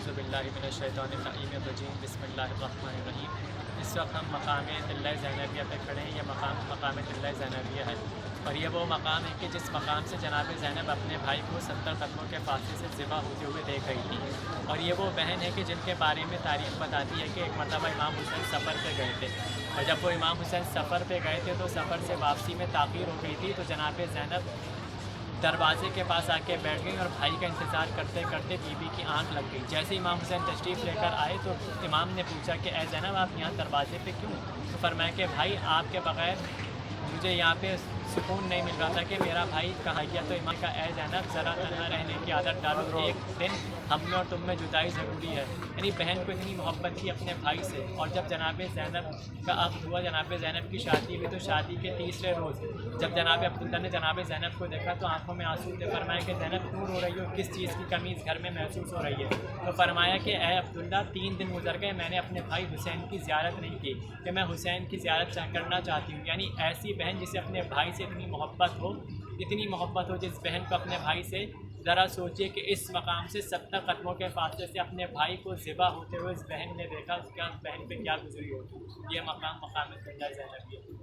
اعوذ باللہ من الشیطان اللعین الرجیم بسم اللہ الرحمن الرحیم۔ اس وقت ہم مقام طلہ زینبیہ پہ کھڑے ہیں۔ یہ مقام طلہ زینبیہ ہے، اور یہ وہ مقام ہے کہ جس مقام سے جناب زینب اپنے بھائی کو 70 قدموں کے فاصلے سے ذبح ہوتے ہوئے دیکھ رہی تھی۔ اور یہ وہ بہن ہے کہ جن کے بارے میں تاریخ بتاتی ہے کہ ایک مرتبہ امام حسین سفر پہ گئے تھے، اور جب وہ امام حسین سفر پہ گئے تھے تو سفر سے واپسی میں تاخیر ہو گئی تھی، تو جناب زینب دروازے کے پاس آ کے بیٹھ گئی اور بھائی کا انتظار کرتے کرتے بی بی کی آنکھ لگ گئی۔ جیسے امام حسین تشریف لے کر آئے تو امام نے پوچھا کہ اے زینب آپ یہاں دروازے پہ کیوں؟ تو فرمایا کہ بھائی آپ کے بغیر مجھے یہاں پہ سکون نہیں مل رہا تھا کہ میرا بھائی کہاں گیا۔ تو امام کا اے زینب ذرا تنہا رہنے کی عادت ڈالو، ایک دن ہم میں اور تم میں جدائی ضروری ہے۔ یعنی بہن کو اتنی محبت تھی اپنے بھائی سے۔ اور جب جناب زینب کا عقد ہوا، جناب زینب کی شادی ہوئی، تو شادی کے تیسرے روز جب جناب عبداللہ نے جناب زینب کو دیکھا تو آنکھوں میں آنسو تھے۔ فرمایا کہ زینب کیوں رو رہی ہو، کس چیز کی کمی اس گھر میں محسوس ہو رہی ہے؟ تو فرمایا کہ اے عبداللہ 3 دن گزر گئے، میں نے اپنے بھائی حسین کی زیارت نہیں کی، کہ میں حسین کی زیارت کرنا چاہتی ہوں۔ یعنی ایسی بہن جسے اپنے بھائی سے اتنی محبت ہو جس بہن کو اپنے بھائی سے، ذرا سوچئے کہ اس مقام سے 70 قدموں کے فاصلے سے اپنے بھائی کو ذبح ہوتے ہوئے اس بہن نے دیکھا، اس بہن پہ کیا گزری ہوگی۔ یہ مقام طلہ زینبیہ ہے۔